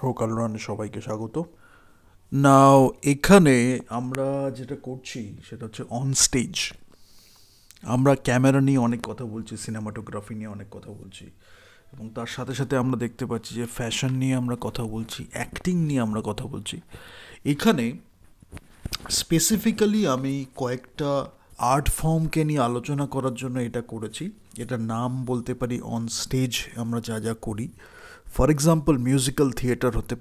হোক আলোড়নে সবাইকে স্বাগত। নাও এখানে আমরা যেটা করছি সেটা হচ্ছে অন স্টেজ। আমরা ক্যামেরা নিয়ে অনেক কথা বলছি, সিনেমাটোগ্রাফি নিয়ে অনেক কথা বলছি, এবং তার সাথে সাথে আমরা দেখতে পাচ্ছি যে ফ্যাশন নিয়ে আমরা কথা বলছি, অ্যাক্টিং নিয়ে আমরা কথা বলছি। এখানে স্পেসিফিক্যালি আমি কয়েকটা আর্ট ফর্মকে নিয়ে আলোচনা করার জন্য এটা করেছি। এটার নাম বলতে পারি অন স্টেজ আমরা যা যা করি। ফর এক্সাম্পল মিউজিক্যাল থিয়েটার হতে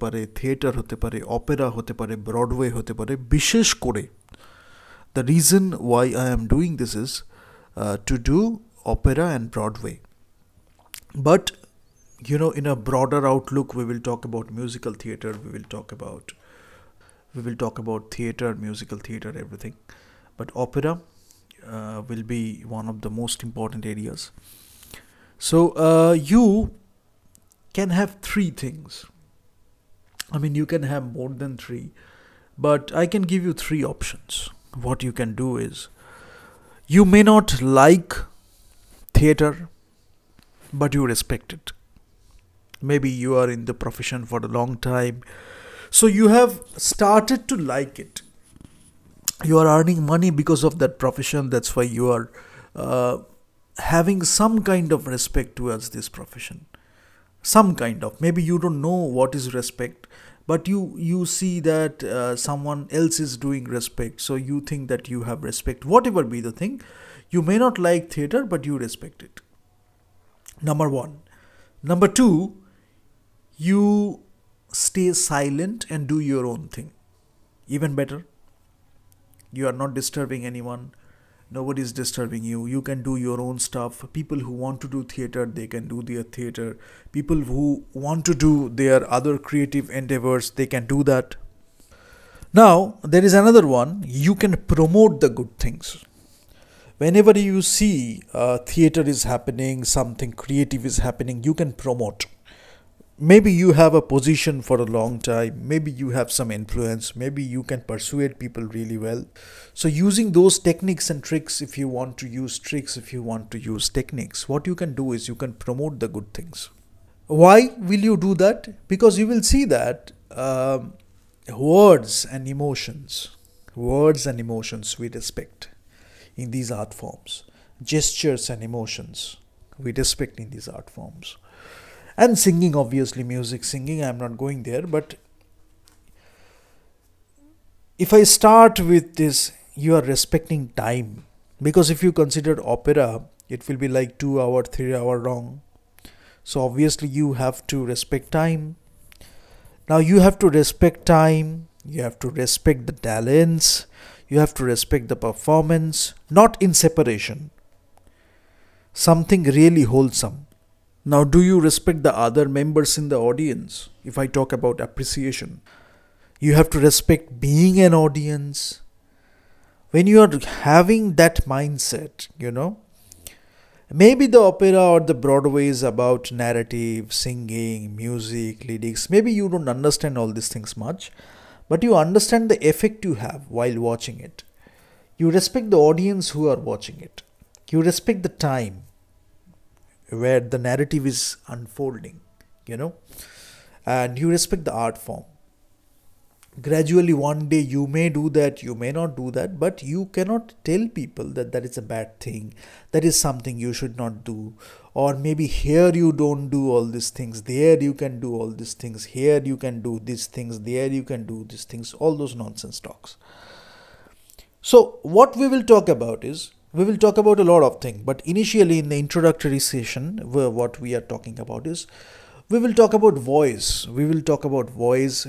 পারে, অপেরা হতে পারে, ব্রডওয়ে হতে পারে। বিশেষ করে the reason why I am doing this is to do opera and Broadway. But in a broader outlook, we will talk about musical theater. We will talk about theater, musical theater, everything. But opera will be one of the most important areas. So you can have three things. I mean, you can have more than three, but I can give you three options. What you can do is, you may not like theater, but you respect it. Maybe you are in the profession for a long time, so you have started to like it. You are earning money because of that profession. That's why you are uh, having some kind of respect towards this profession. Some kind of, maybe you don't know what is respect, but you see that someone else is doing respect, so you think that you have respect. Whatever be the thing, you may not like theater, but you respect it. Number one. Number two, you stay silent and do your own thing. Even better. You are not disturbing anyone. Nobody is disturbing you. You can do your own stuff. People who want to do theater, they can do their theater. People who want to do their other creative endeavors, they can do that. Now, there is another one. You can promote the good things. Whenever you see theater is happening, something creative is happening, you can promote. Maybe you have a position for a long time, maybe you have some influence, maybe you can persuade people really well. So using those techniques and tricks, if you want to use tricks, if you want to use techniques, what you can do is you can promote the good things. Why will you do that? Because you will see that words and emotions we respect in these art forms. Gestures and emotions we respect in these art forms. And singing, obviously, music, singing, I'm not going there. But if I start with this, you are respecting time. Because if you consider opera, it will be like 2 hour, 3 hour long. So obviously you have to respect time. Now you have to respect time, you have to respect the talents, you have to respect the performance, not in separation. Something really wholesome. Now, do you respect the other members in the audience? If I talk about appreciation, you have to respect being an audience. When you are having that mindset, maybe the opera or the Broadway is about narrative, singing, music, lyrics. Maybe you don't understand all these things much, but you understand the effect you have while watching it. You respect the audience who are watching it. You respect the time where the narrative is unfolding, and you respect the art form. Gradually, one day you may do that, you may not do that, but you cannot tell people that that is a bad thing, that is something you should not do, or maybe here you don't do all these things, there you can do all these things, here you can do these things, there you can do these things, all those nonsense talks. So, what we will talk about is, we will talk about a lot of things, but initially in the introductory session, what we are talking about is, we will talk about voice. We will talk about voice,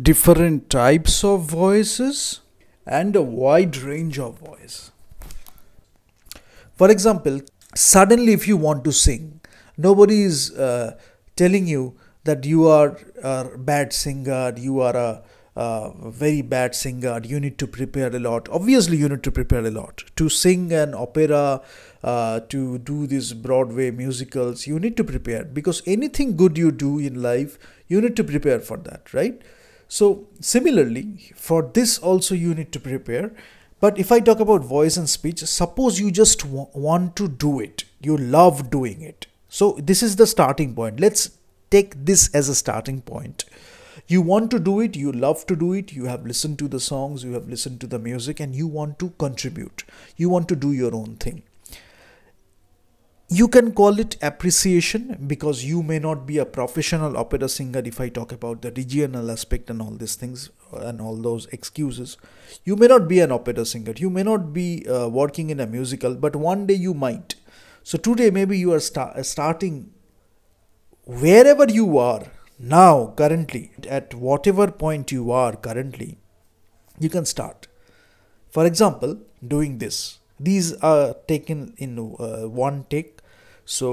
different types of voices, and a wide range of voice. For example, suddenly if you want to sing, nobody is telling you that you are a bad singer, you are a very bad singer, you need to prepare a lot. Obviously you need to prepare a lot to sing an opera, to do these Broadway musicals. You need to prepare, because anything good you do in life, you need to prepare for that, right? So similarly, for this also you need to prepare. But if I talk about voice and speech, suppose you just want to do it, you love doing it. So this is the starting point. Let's take this as a starting point. You want to do it, you love to do it, you have listened to the songs, you have listened to the music, and you want to contribute. You want to do your own thing. You can call it appreciation because you may not be a professional opera singer if I talk about the regional aspect and all these things and all those excuses. You may not be an opera singer, you may not be working in a musical, but one day you might. So today maybe you are starting wherever you are now, currently, at whatever point you are currently, you can start. For example, doing this. These are taken in one take. So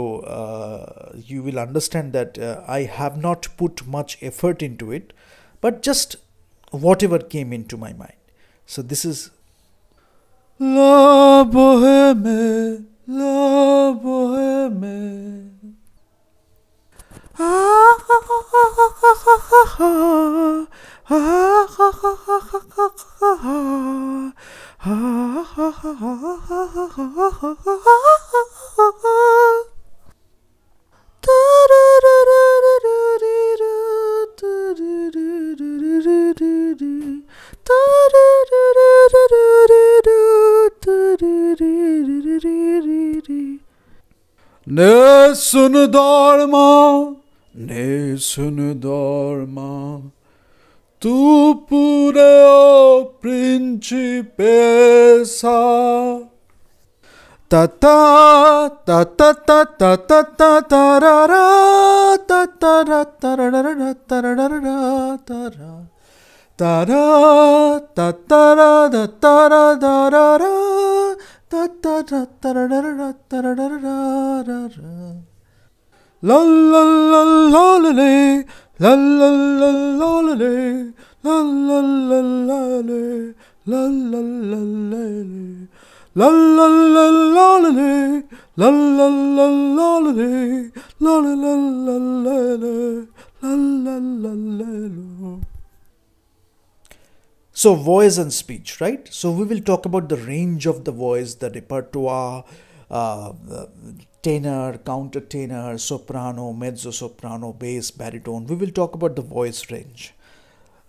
you will understand that I have not put much effort into it, but just whatever came into my mind. So this is La Boheme, La Boheme. Ne sun dorma, ne sun dorma, tu pure o principessa. Ta ta ta ta ta ta ta ta ta ra ra ta ta ra ta ra ra ra ta ra ra ra ta ra ta ra ta ta ra da ta ra da ra ra ta ta ra ta ra ra ra ta ra ra ra ra ra. La la la la la la la la la la la la la la la la la la la. La la la la la la la la la la la la la la la la. So voice and speech, right? So we will talk about the range of the voice, the repertoire, tenor, counter tenor, soprano, mezzo soprano, bass, baritone. We will talk about the voice range,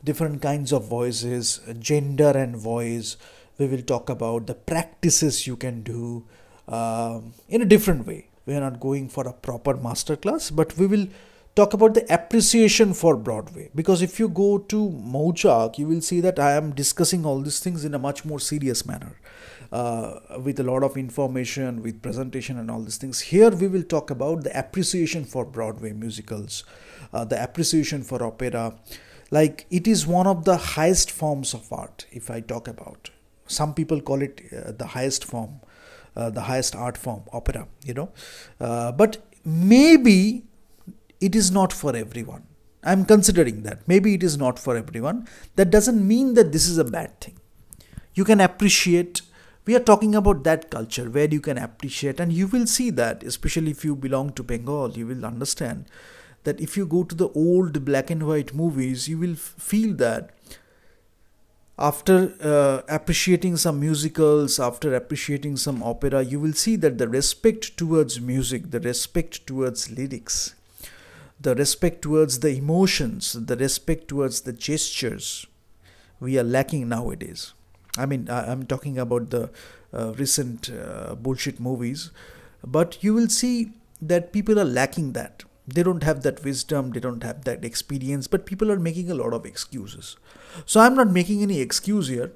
different kinds of voices, gender and voice. We will talk about the practices you can do in a different way. We are not going for a proper masterclass, but we will talk about the appreciation for Broadway. Because if you go to Mojak, you will see that I am discussing all these things in a much more serious manner, with a lot of information, with presentation and all these things. Here we will talk about the appreciation for Broadway musicals, the appreciation for opera. Like, it is one of the highest forms of art, if I talk about. Some people call it the highest form, the highest art form, opera, but maybe it is not for everyone. I'm considering that. Maybe it is not for everyone. That doesn't mean that this is a bad thing. You can appreciate. We are talking about that culture where you can appreciate, and you will see that, especially if you belong to Bengal, you will understand that if you go to the old black and white movies, you will feel that after appreciating some musicals, after appreciating some opera, you will see that the respect towards music, the respect towards lyrics, the respect towards the emotions, the respect towards the gestures, we are lacking nowadays. I mean, I'm talking about the recent bullshit movies, but you will see that people are lacking that. They don't have that wisdom, they don't have that experience, but people are making a lot of excuses. So I'm not making any excuse here.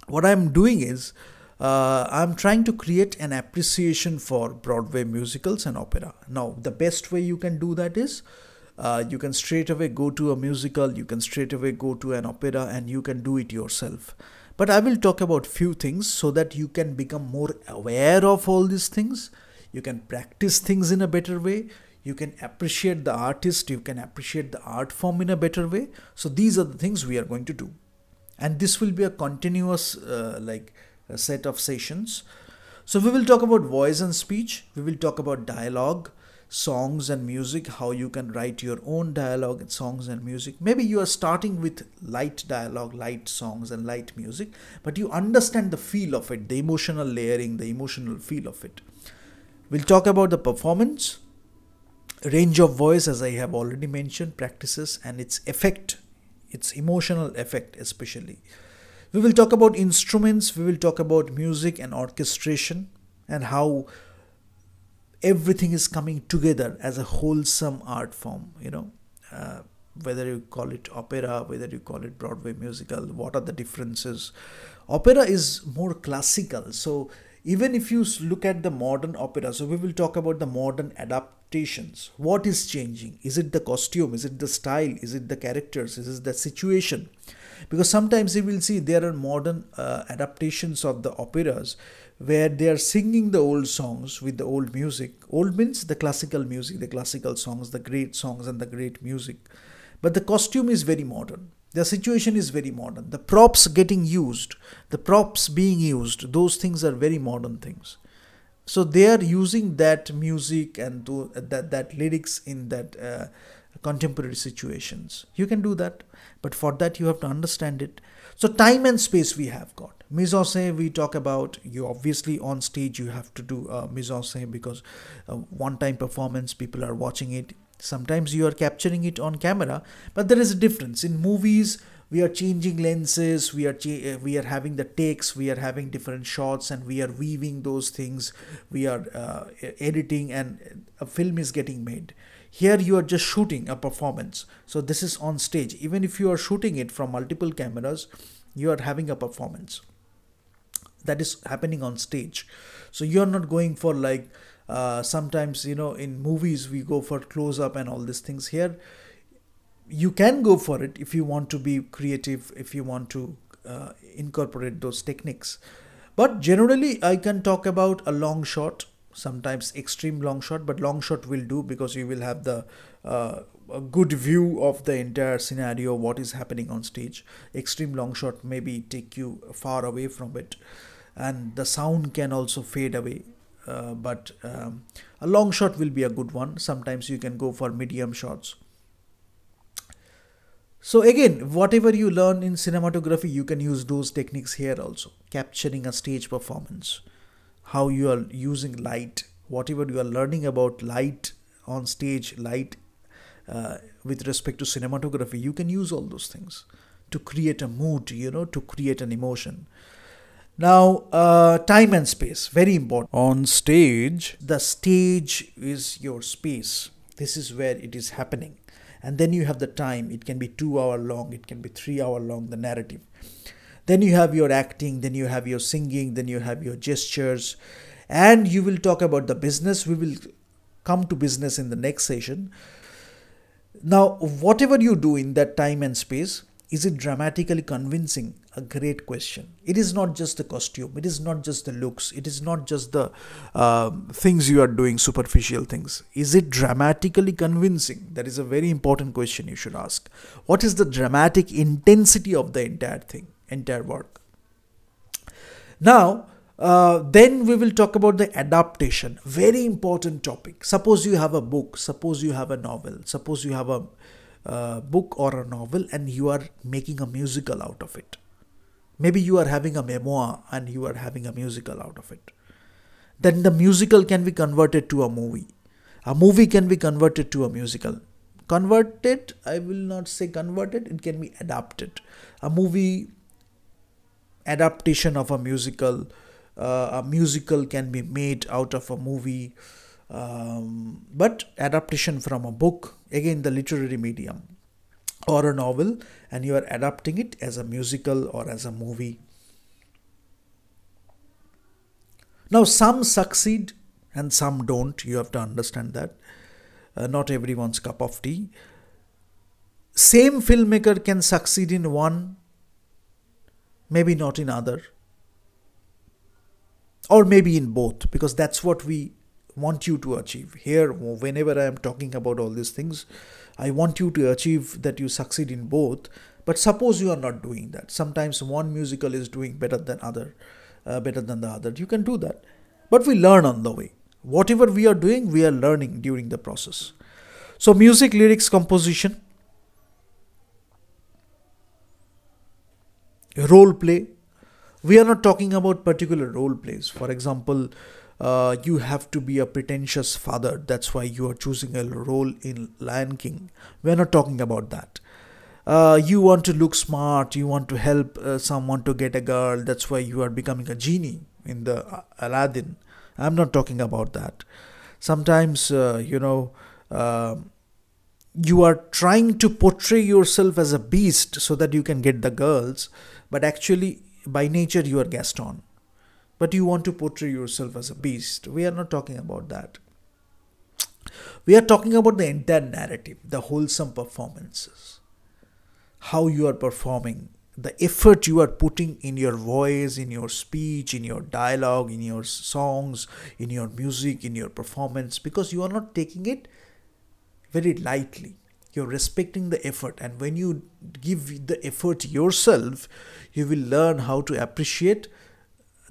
What I'm doing is, I'm trying to create an appreciation for Broadway musicals and opera. Now, the best way you can do that is, you can straight away go to a musical, you can straight away go to an opera, and you can do it yourself. But I will talk about few things so that you can become more aware of all these things. You can practice things in a better way. You can appreciate the artist, you can appreciate the art form in a better way. So these are the things we are going to do. And this will be a continuous a set of sessions. So we will talk about voice and speech. We will talk about dialogue, songs and music, how you can write your own dialogue and songs and music. Maybe you are starting with light dialogue, light songs and light music, but you understand the feel of it, the emotional layering, the emotional feel of it. We'll talk about the performance. Range of voice, as I have already mentioned, practices, and its effect, its emotional effect especially. We will talk about instruments, we will talk about music and orchestration, and how everything is coming together as a wholesome art form, uh, whether you call it opera, whether you call it Broadway musical, what are the differences. Opera is more classical, so even if you look at the modern opera, so we will talk about the modern adaptations. What is changing? Is it the costume? Is it the style? Is it the characters? Is it the situation? Because sometimes you will see there are modern adaptations of the operas where they are singing the old songs with the old music. Old means the classical music, the classical songs, the great songs and the great music. But the costume is very modern. The situation is very modern. The props getting used, the props being used, those things are very modern things. So they are using that music and that lyrics in that contemporary situations. You can do that, but for that you have to understand it. So time and space we have got. Mise en scène we talk about. You obviously on stage you have to do mise en scène, because one time performance, people are watching it. Sometimes you are capturing it on camera, but there is a difference. In movies, we are changing lenses, we are having the takes, we are having different shots, and we are weaving those things. We are editing, and a film is getting made. Here you are just shooting a performance. So this is on stage. Even if you are shooting it from multiple cameras, you are having a performance that is happening on stage. So you are not going for like sometimes, in movies we go for close up and all these things. Here you can go for it if you want to be creative, if you want to incorporate those techniques. But generally I can talk about a long shot, sometimes extreme long shot, but long shot will do, because you will have the a good view of the entire scenario, what is happening on stage. Extreme long shot maybe take you far away from it, and the sound can also fade away. But a long shot will be a good one. Sometimes you can go for medium shots. So again, whatever you learn in cinematography, you can use those techniques here also. Capturing a stage performance, how you are using light, whatever you are learning about light on stage, light with respect to cinematography, you can use all those things to create a mood, to create an emotion. Now, time and space, very important. On stage, the stage is your space. This is where it is happening. And then you have the time. It can be 2 hour long, it can be 3 hour long, the narrative. Then you have your acting, then you have your singing, then you have your gestures. And you will talk about the business. We will come to business in the next session. Now, whatever you do in that time and space, is it dramatically convincing? A great question. It is not just the costume. It is not just the looks. It is not just the things you are doing, superficial things. Is it dramatically convincing? That is a very important question you should ask. What is the dramatic intensity of the entire thing, entire work? Now, then we will talk about the adaptation. Very important topic. Suppose you have a book. Suppose you have a novel. Suppose you have a book or a novel and you are making a musical out of it. Maybe you are having a memoir and you are having a musical out of it. Then the musical can be converted to a movie. A movie can be converted to a musical. Converted, I will not say converted, it can be adapted. A movie adaptation of a musical can be made out of a movie. But adaptation from a book, again the literary medium, or a novel, and you are adapting it as a musical or as a movie. Now some succeed and some don't. You have to understand that. Not everyone's cup of tea. Same filmmaker can succeed in one, maybe not in other, or maybe in both, because that's what we want you to achieve. Here, whenever I am talking about all these things, I want you to achieve that you succeed in both. But suppose you are not doing that. Sometimes one musical is doing better than the other. You can do that. But we learn on the way. Whatever we are doing, we are learning during the process. So music, lyrics, composition, role play. We are not talking about particular role plays. For example, you have to be a pretentious father. That's why you are choosing a role in Lion King. We're not talking about that. You want to look smart, you want to help someone to get a girl, that's why you are becoming a genie in the Aladdin. I'm not talking about that. Sometimes, uh, you are trying to portray yourself as a beast so that you can get the girls, but actually, by nature, you are Gaston. But you want to portray yourself as a beast. We are not talking about that. We are talking about the entire narrative, the wholesome performances, how you are performing, the effort you are putting in your voice, in your speech, in your dialogue, in your songs, in your music, in your performance, because you are not taking it very lightly. You're respecting the effort, and when you give the effort yourself, you will learn how to appreciate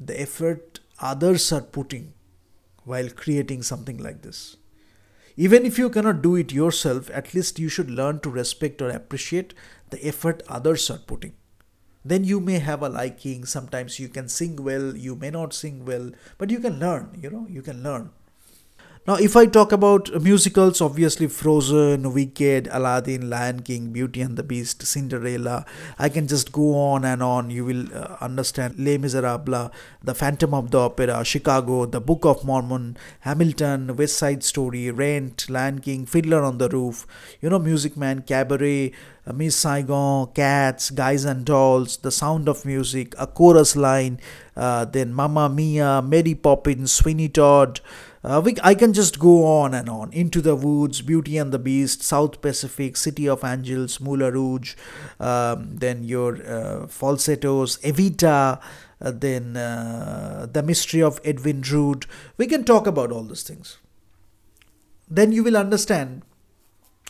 the effort others are putting while creating something like this. Even if you cannot do it yourself, at least you should learn to respect or appreciate the effort others are putting. Then you may have a liking. Sometimes you can sing well, you may not sing well, but you can learn, you can learn. Now, if I talk about musicals, obviously Frozen, Wicked, Aladdin, Lion King, Beauty and the Beast, Cinderella, I can just go on and on. You will understand Les Miserables, The Phantom of the Opera, Chicago, The Book of Mormon, Hamilton, West Side Story, Rent, Lion King, Fiddler on the Roof, Music Man, Cabaret, Miss Saigon, Cats, Guys and Dolls, The Sound of Music, A Chorus Line, then Mamma Mia, Mary Poppins, Sweeney Todd. I can just go on and on. Into the Woods, Beauty and the Beast, South Pacific, City of Angels, Moulin Rouge, then your falsettos, Evita, then The Mystery of Edwin Drood. We can talk about all those things. Then you will understand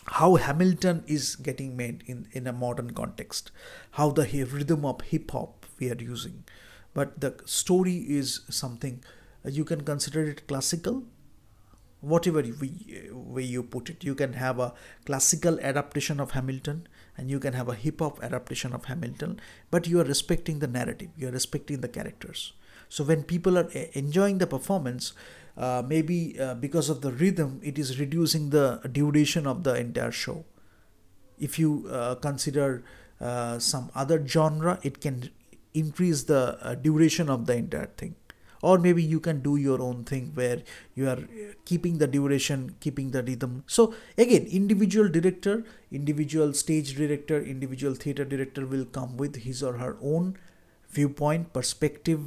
how Hamilton is getting made in a modern context, how the rhythm of hip hop we are using. But the story is something you can consider it classical, whatever way you put it. You can have a classical adaptation of Hamilton and you can have a hip hop adaptation of Hamilton, but you are respecting the narrative, you are respecting the characters. So when people are enjoying the performance, maybe because of the rhythm, it is reducing the duration of the entire show. If you consider some other genre, it can increase the duration of the entire thing. Or maybe you can do your own thing where you are keeping the duration, keeping the rhythm. So again, individual director, individual stage director, individual theater director will come with his or her own viewpoint, perspective,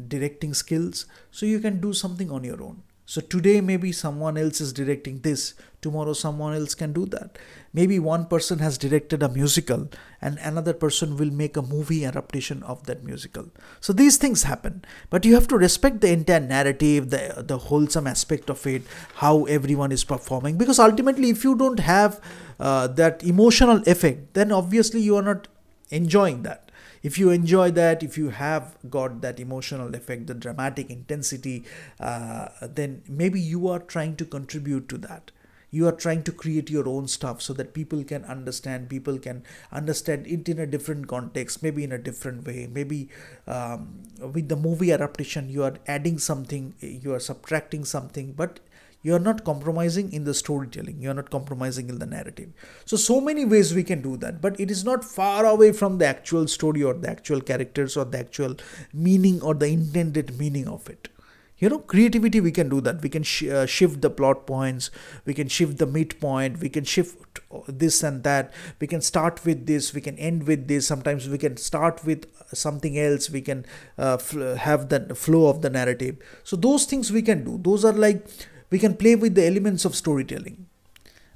directing skills. So you can do something on your own. So today maybe someone else is directing this, tomorrow someone else can do that. Maybe one person has directed a musical and another person will make a movie adaptation of that musical. So these things happen, but you have to respect the entire narrative, the wholesome aspect of it, how everyone is performing, because ultimately if you don't have that emotional effect, then obviously you are not enjoying that. If you enjoy that, if you have got that emotional effect, the dramatic intensity, then maybe you are trying to contribute to that. You are trying to create your own stuff so that people can understand it in a different context, maybe in a different way. Maybe with the movie adaptation, you are adding something, you are subtracting something, but you are not compromising in the storytelling. You are not compromising in the narrative. So many ways we can do that, but it is not far away from the actual story or the actual characters or the actual meaning or the intended meaning of it. Creativity, we can do that. We can shift the plot points. We can shift the midpoint. We can shift this and that. We can start with this. We can end with this. Sometimes we can start with something else. We can have the flow of the narrative. So those things we can do. Those are like, we can play with the elements of storytelling,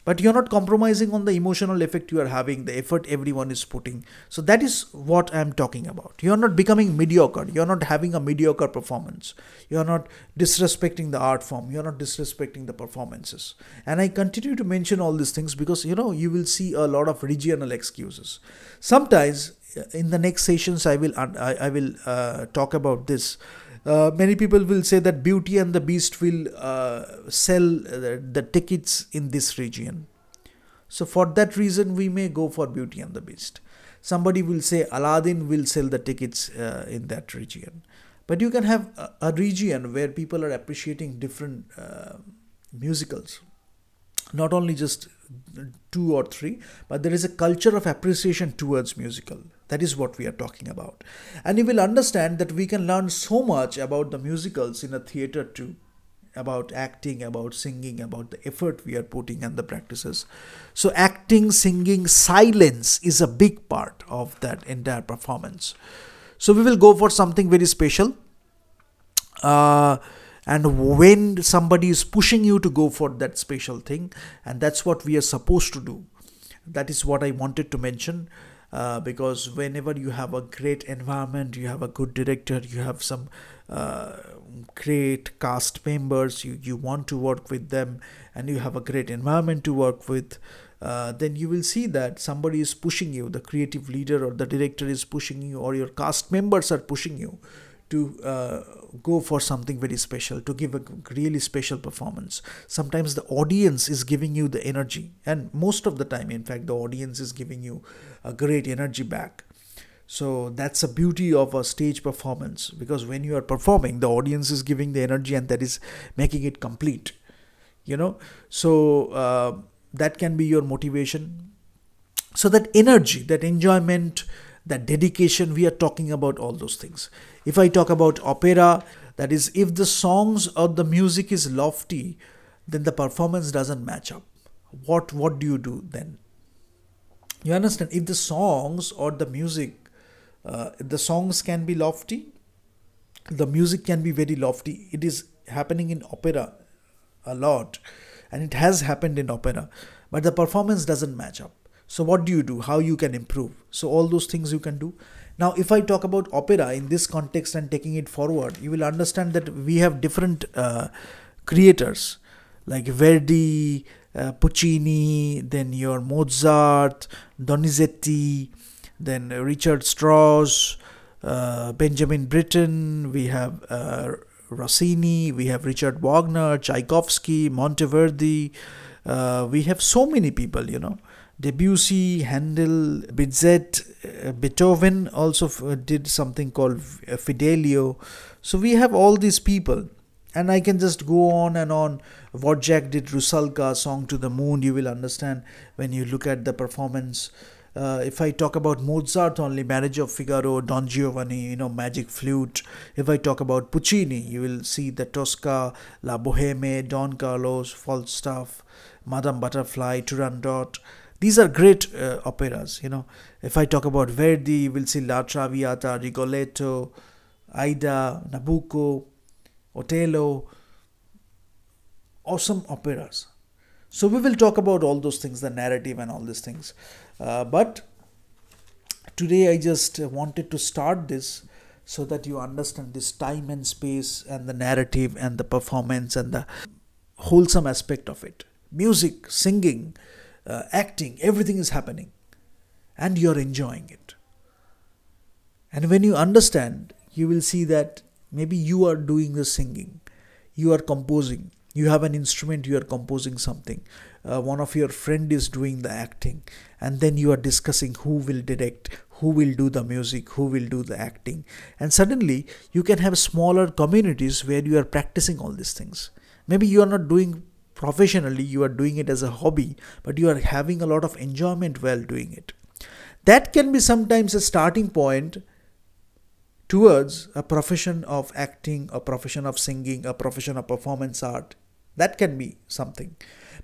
but you're not compromising on the emotional effect you are having, the effort everyone is putting. So that is what I'm talking about. You're not becoming mediocre. You're not having a mediocre performance. You're not disrespecting the art form. You're not disrespecting the performances. And I continue to mention all these things because, you will see a lot of regional excuses. Sometimes in the next sessions, I will talk about this. Many people will say that Beauty and the Beast will sell the tickets in this region. So for that reason, we may go for Beauty and the Beast. Somebody will say Aladdin will sell the tickets in that region. But you can have a region where people are appreciating different musicals, not only just two or three, but there is a culture of appreciation towards musical. That is what we are talking about. And you will understand that we can learn so much about the musicals in a theater too, about acting, about singing, about the effort we are putting and the practices. So acting, singing, silence is a big part of that entire performance. So we will go for something very special. And when somebody is pushing you to go for that special thing, and that's what we are supposed to do. That is what I wanted to mention. Because whenever you have a great environment, you have a good director, you have some great cast members, you want to work with them, and you have a great environment to work with, then you will see that somebody is pushing you, the creative leader or the director is pushing you, or your cast members are pushing you to go for something very special, to give a really special performance. Sometimes the audience is giving you the energy, and most of the time, in fact, the audience is giving you a great energy back. So that's the beauty of a stage performance, because when you are performing, the audience is giving the energy, and that is making it complete. So that can be your motivation. So that energy, that enjoyment, that dedication, we are talking about all those things. If I talk about opera, that is, if the songs or the music is lofty, then the performance doesn't match up. What do you do then? You understand? If the songs or the music, the songs can be lofty, the music can be very lofty. It is happening in opera a lot, and it has happened in opera, but the performance doesn't match up. So what do you do? How you can improve? So all those things you can do. Now, if I talk about opera in this context and taking it forward, you will understand that we have different creators like Verdi, Puccini, then your Mozart, Donizetti, then Richard Strauss, Benjamin Britten, we have Rossini, we have Richard Wagner, Tchaikovsky, Monteverdi. We have so many people, Debussy, Handel, Bizet, Beethoven also did something called Fidelio. So we have all these people, and I can just go on and on. Wojciech did Rusalka, Song to the Moon. You will understand when you look at the performance. If I talk about Mozart only, Marriage of Figaro, Don Giovanni, Magic Flute. If I talk about Puccini, you will see the Tosca, La Boheme, Don Carlos, Falstaff, Madame Butterfly, Turandot. These are great operas, If I talk about Verdi, you will see La Traviata, Rigoletto, Aida, Nabucco, Otello. Awesome operas. So we will talk about all those things, the narrative and all these things. But today I just wanted to start this so that you understand this time and space and the narrative and the performance and the wholesome aspect of it. Music, singing, acting, everything is happening, and you're enjoying it. And when you understand, you will see that maybe you are doing the singing, you are composing, you have an instrument, you are composing something, one of your friend is doing the acting, and then you are discussing who will direct, who will do the music, who will do the acting, and suddenly you can have smaller communities where you are practicing all these things. Maybe you are not doing professionally, you are doing it as a hobby, but you are having a lot of enjoyment while doing it. That can be sometimes a starting point towards a profession of acting, a profession of singing, a profession of performance art. That can be something.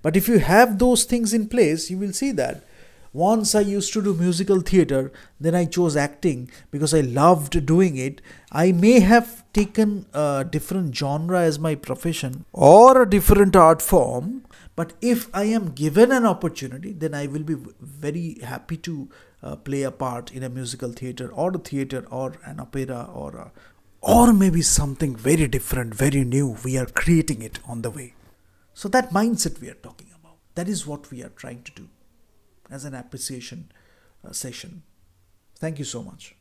But if you have those things in place, you will see that once I used to do musical theater, then I chose acting because I loved doing it. I may have taken a different genre as my profession or a different art form, but if I am given an opportunity, then I will be very happy to play a part in a musical theater or an opera or maybe something very different, very new. We are creating it on the way. So that mindset we are talking about, that is what we are trying to do as an appreciation session. Thank you so much.